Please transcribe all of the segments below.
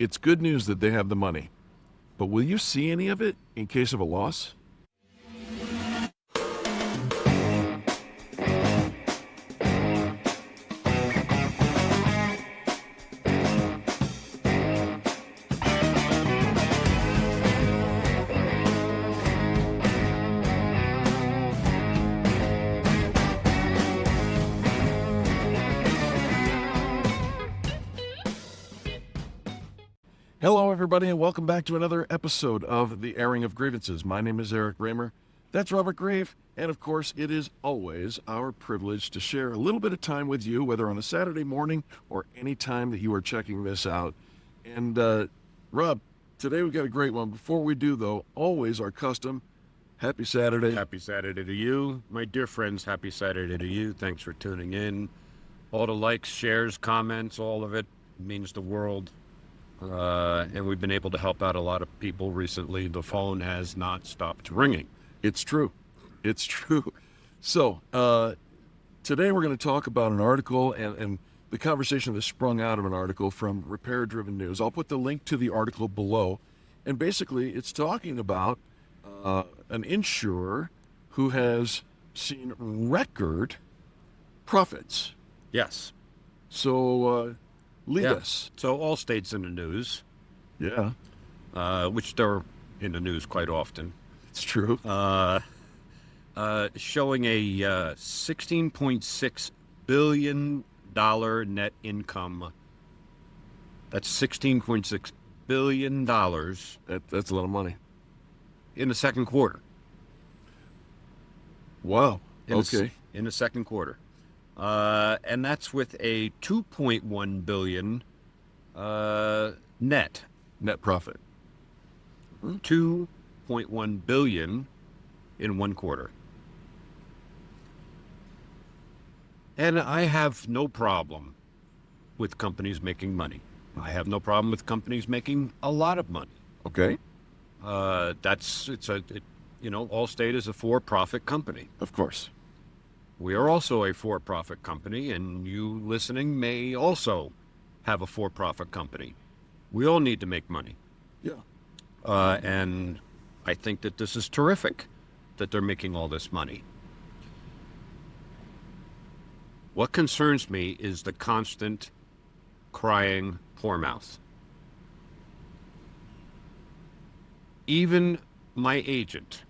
It's good news that they have the money, but will you see any of it in case of a loss? Hello, everybody, and welcome back to another episode of the Airing of Grievances. My name is Eric Raymer. That's Robert Grave. And of course, it is always our privilege to share a little bit of time with you, whether on a Saturday morning or any time that you are checking this out. And Rob, today we've got a great one. Before we do, though, always our custom. Happy Saturday. Happy Saturday to you. My dear friends, happy Saturday to you. Thanks for tuning in. All the likes, shares, comments, all of it means the world. And we've been able to help out a lot of people recently. The phone has not stopped ringing. It's true. It's true. So today we're going to talk about an article and the conversation that sprung out of an article from Repair Driven News. I'll put the link to the article below. And basically it's talking about an insurer who has seen record profits. Yes. So lead Yeah. us. So Allstate's in the news, Yeah, which they're in the news quite often, it's true. showing a $16.6 billion net income. That's $16.6 billion That's a lot of money. in the second quarter. Wow. In Okay. in the second quarter. And that's with a $2.1 billion net. Net profit. $2.1 billion in one quarter. And I have no problem with companies making money. I have no problem with companies making a lot of money. Okay. Allstate is a for-profit company. Of course. We are also a for-profit company, and you listening may also have a for-profit company. We all need to make money. Yeah. And I think that this is terrific that they're making all this money. What concerns me is the constant crying poor mouth. Even my agent,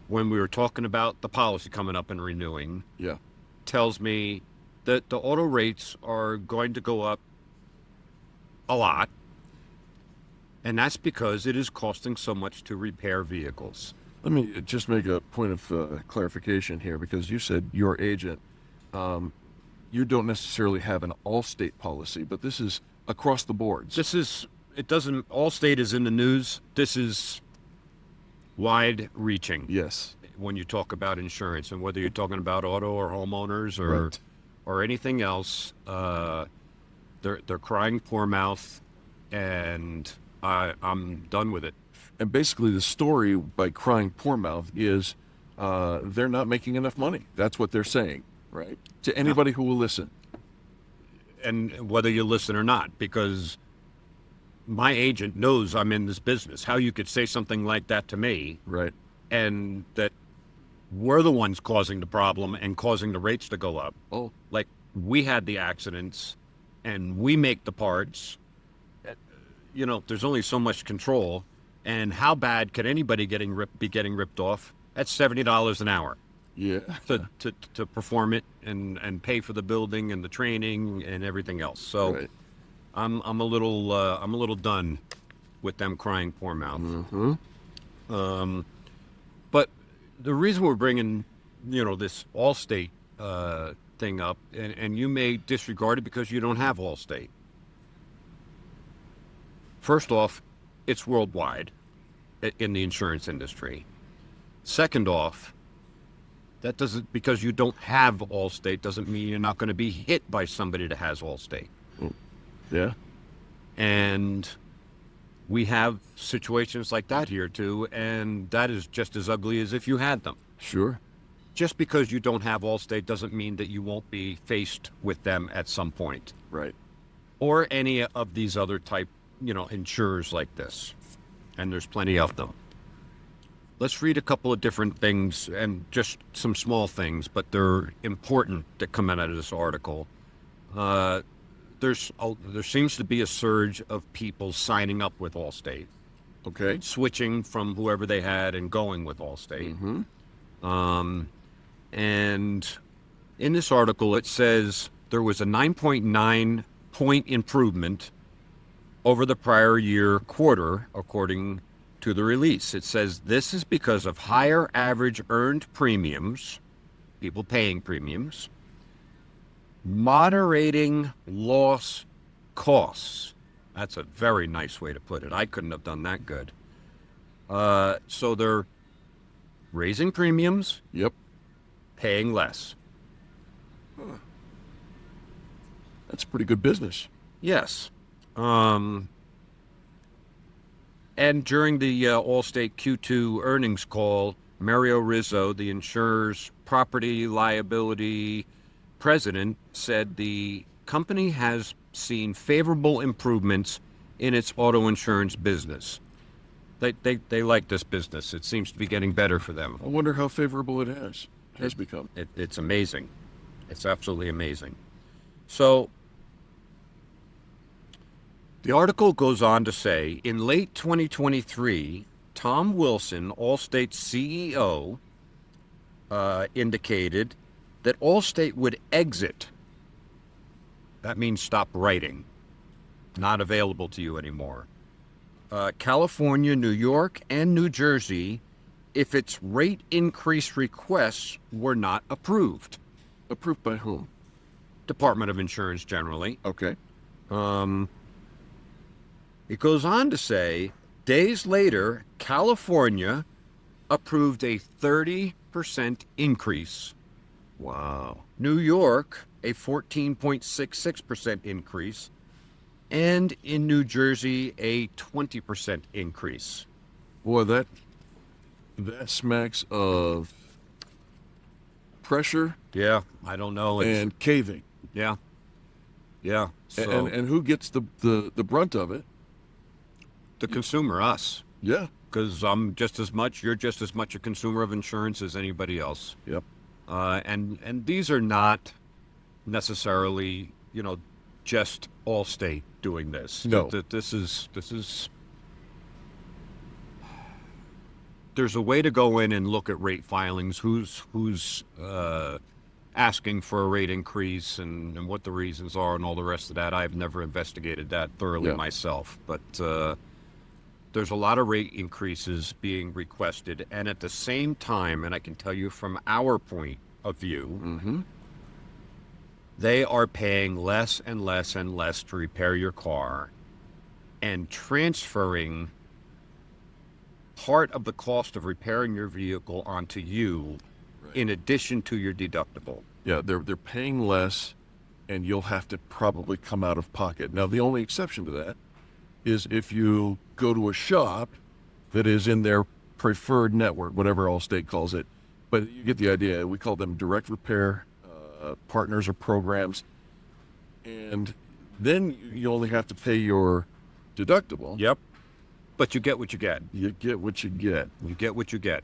when we were talking about the policy coming up and renewing, Yeah. tells me that the auto rates are going to go up a lot. And that's because it is costing so much to repair vehicles. Let me just make a point of clarification here, because you said your agent, you don't necessarily have an Allstate policy, but this is across the boards. Allstate is in the news. This is wide reaching. Yes. When you talk about insurance, and whether you're talking about auto or homeowners or Right. or anything else, they're crying poor mouth, and I'm done with it. And basically the story by crying poor mouth is they're not making enough money. That's what they're saying, right? To anybody who will listen. And whether you listen or not, because my agent knows I'm in this business. How you could say something like that to me, Right. and that we're the ones causing the problem and causing the rates to go up. Oh, Like, we had the accidents, and we make the parts. There's only so much control. And how bad could anybody be getting ripped off? That's $70 an hour yeah. to perform it and pay for the building and the training and everything else. So Right. I'm a little done with them crying poor mouth. Mm-hmm. But the reason we're bringing this Allstate thing up, and you may disregard it because you don't have Allstate. First off, it's worldwide in the insurance industry. Second off, because you don't have Allstate doesn't mean you're not going to be hit by somebody that has Allstate. Yeah. And we have situations like that here too, and that is just as ugly as if you had them. Sure. Just because you don't have Allstate doesn't mean that you won't be faced with them at some point. Right. or any of these other type, insurers like this. And there's plenty of them. Let's read a couple of different things and just some small things, but they're important that come out of this article. There seems to be a surge of people signing up with Allstate, Okay. switching from whoever they had and going with Allstate. And in this article, it says there was a 9.9 point improvement over the prior year quarter, according to the release. It says this is because of higher average earned premiums, people paying premiums, moderating loss costs. That's a very nice way to put it. I couldn't have done that good. So they're raising premiums, Yep. paying less. That's pretty good business. Yes. And during the Allstate Q2 earnings call, Mario Rizzo, the insurer's property liability president, said the company has seen favorable improvements in its auto insurance business. They like this business. It seems to be getting better for them. I wonder how favorable it has become. It's amazing. It's absolutely amazing. So the article goes on to say, in late 2023, Tom Wilson, Allstate's CEO, indicated that Allstate would exit. That means stop writing. Not available to you anymore. California, New York, and New Jersey, if its rate increase requests were not approved. Approved by whom? Department of Insurance generally. Okay. It goes on to say, days later, California approved a 30% increase. Wow. New York, a 14.66% increase. And in New Jersey, a 20% increase. Boy, that smacks of pressure Yeah, I don't know. and caving. Yeah. So And who gets the brunt of it? the consumer, us. Yeah. Because you're just as much a consumer of insurance as anybody else. Yep. And these are not necessarily, just Allstate doing this. No. This is. There's a way to go in and look at rate filings. Who's asking for a rate increase and what the reasons are and all the rest of that. I've never investigated that thoroughly myself, but there's a lot of rate increases being requested, and at the same time, and I can tell you from our point of view, they are paying less and less and less to repair your car and transferring part of the cost of repairing your vehicle onto you in addition to your deductible. Yeah, they're paying less, and you'll have to probably come out of pocket. Now, the only exception to that is if you go to a shop that is in their preferred network, whatever Allstate calls it. But you get the idea. We call them direct repair partners or programs. And then you only have to pay your deductible. Yep. But you get what you get. You get what you get. You get what you get.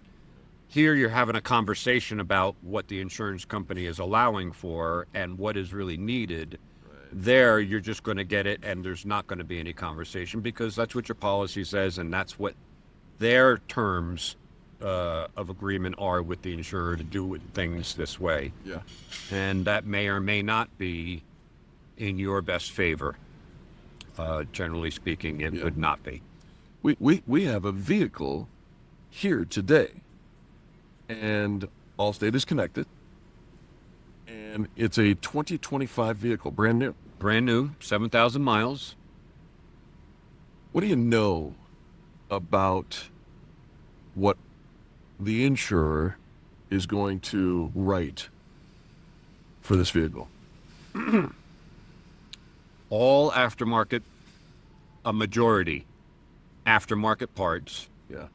Here you're having a conversation about what the insurance company is allowing for and what is really needed. There, you're just going to get it, and there's not going to be any conversation because that's what your policy says, and that's what their terms of agreement are with the insurer to do things this way. Yeah. And that may or may not be in your best favor. Generally speaking, it would not be. We have a vehicle here today, and Allstate is connected, and it's a 2025 vehicle, brand new. Brand new, 7,000 miles. What do you know about what the insurer is going to write for this vehicle? All aftermarket, a majority aftermarket parts Yeah.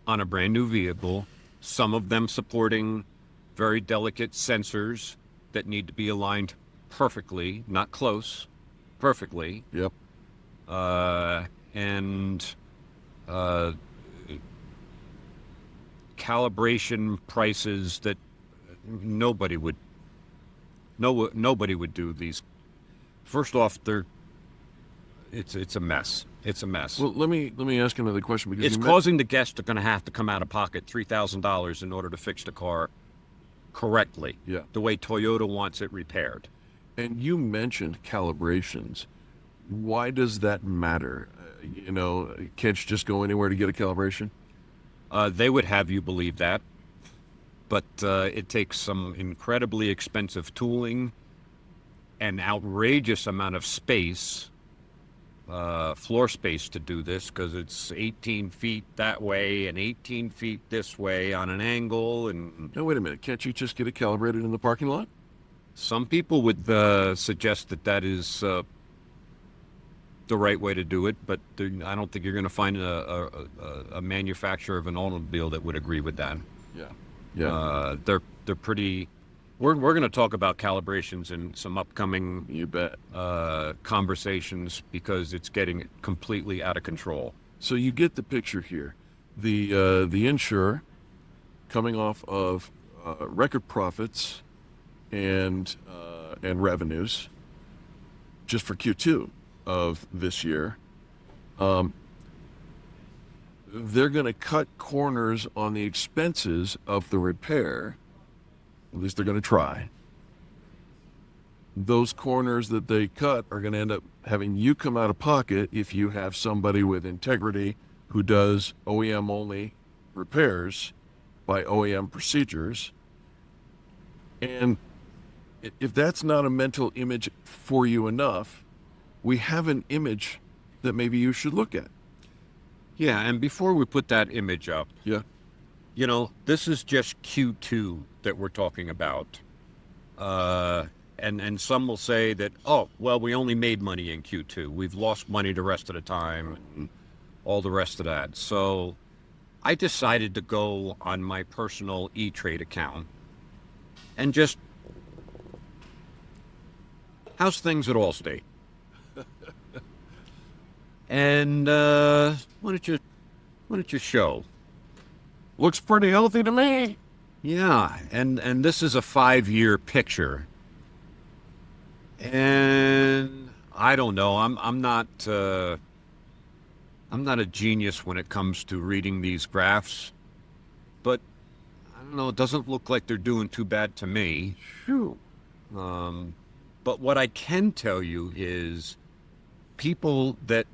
on a brand new vehicle, some of them supporting very delicate sensors that need to be aligned perfectly, not close, perfectly. Yep. And calibration prices that nobody would do these. First off, it's a mess. It's a mess. Well, let me ask another question because It's causing the guests are going to have to come out of pocket $3,000 in order to fix the car correctly. Yeah. The way Toyota wants it repaired. And you mentioned calibrations. Why does that matter? Can't you just go anywhere to get a calibration? They would have you believe that, but it takes some incredibly expensive tooling, an outrageous amount of space, floor space to do this, because it's 18 feet that way and 18 feet this way on an angle. And No, wait a minute. Can't you just get it calibrated in the parking lot? some people would suggest that is the right way to do it, but I don't think you're going to find a manufacturer of an automobile that would agree with that. Yeah. Yeah. They're pretty. We're going to talk about calibrations in some upcoming You bet. conversations, because it's getting completely out of control. So you get the picture here. The insurer, coming off of record profits and revenues, just for Q2 of this year, they're going to cut corners on the expenses of the repair. At least they're going to try. Those corners that they cut are going to end up having you come out of pocket if you have somebody with integrity who does OEM only repairs by OEM procedures. And if that's not a mental image for you enough, we have an image that maybe you should look at. Yeah, and before we put that image up, Yeah. this is just Q2 that we're talking about. And some will say that, oh, well, we only made money in Q2. We've lost money the rest of the time, and all the rest of that. So I decided to go on my personal E-Trade account and just, how's things at Allstate? And why don't you show? Looks pretty healthy to me. Yeah, and this is a 5-year picture. And I don't know. I'm not a genius when it comes to reading these graphs, but I don't know. It doesn't look like they're doing too bad to me. Phew. But what I can tell you is people that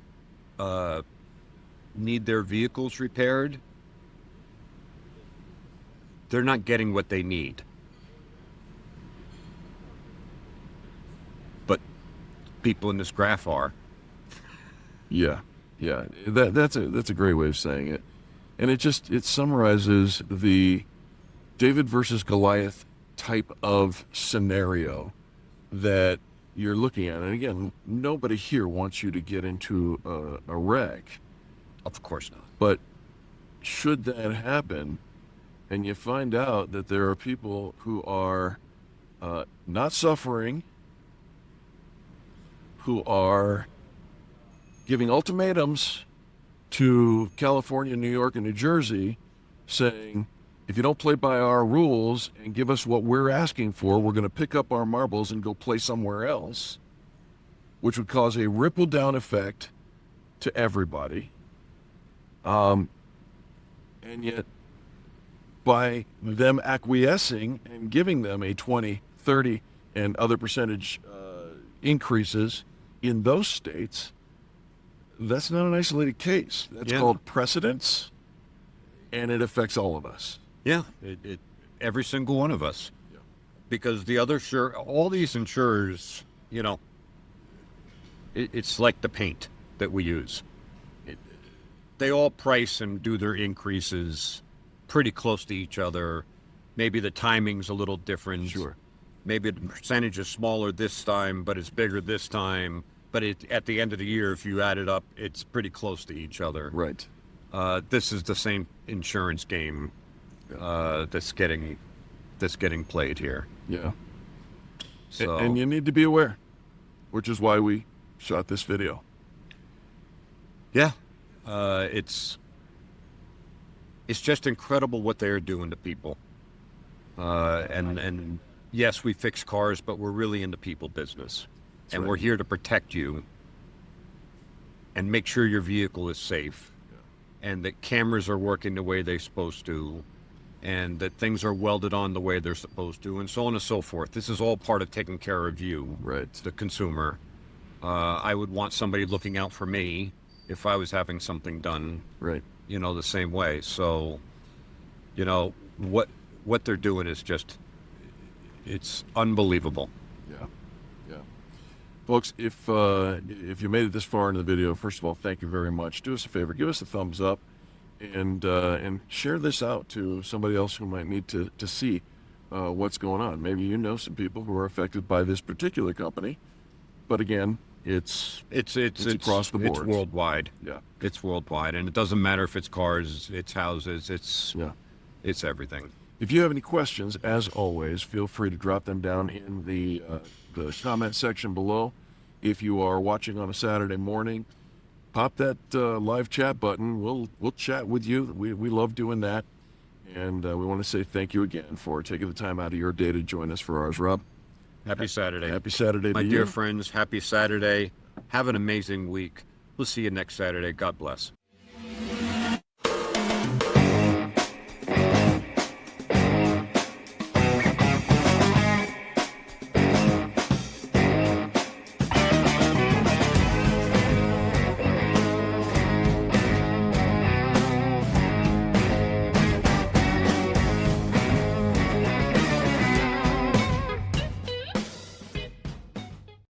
need their vehicles repaired, they're not getting what they need. But people in this graph are. Yeah. That's a great way of saying it. And it summarizes the David versus Goliath type of scenario that you're looking at. And again, nobody here wants you to get into a wreck. Of course not. But should that happen, and you find out that there are people who are not suffering, who are giving ultimatums to California, New York, and New Jersey, saying, if you don't play by our rules and give us what we're asking for, we're going to pick up our marbles and go play somewhere else, which would cause a ripple down effect to everybody. And yet, by them acquiescing and giving them a 20, 30, and other percentage increases in those states, that's not an isolated case. That's called precedence, and it affects all of us. Yeah, every single one of us. Yeah. Because all these insurers, it's like the paint that we use. They all price and do their increases pretty close to each other. Maybe the timing's a little different. Sure. Maybe the percentage is smaller this time, but it's bigger this time. But at the end of the year, if you add it up, it's pretty close to each other. Right. This is the same insurance game that's getting played here. Yeah. So, and you need to be aware, which is why we shot this video. Yeah, it's just incredible what they are doing to people. And yes, we fix cars, but we're really in the people business, and we're here to protect you and make sure your vehicle is safe, and that cameras are working the way they're supposed to, and that things are welded on the way they're supposed to, and so on and so forth. This is all part of taking care of you, Right. the consumer. I would want somebody looking out for me if I was having something done, Right. the same way. So, what they're doing is just, it's unbelievable. Yeah. Yeah. Folks, if you made it this far into the video, first of all, thank you very much. Do us a favor, give us a thumbs up, and share this out to somebody else who might need to see what's going on. Maybe you know some people who are affected by this particular company, but again, it's across the board. It's worldwide. Yeah. It's worldwide, and it doesn't matter if it's cars, it's houses, it's everything. If you have any questions, as always, feel free to drop them down in the comment section below. If you are watching on a Saturday morning, pop that live chat button. We'll chat with you. We love doing that, and we want to say thank you again for taking the time out of your day to join us for ours, Rob. Happy Saturday. Happy Saturday My to dear you. friends, happy Saturday. Have an amazing week. We'll see you next Saturday. God bless.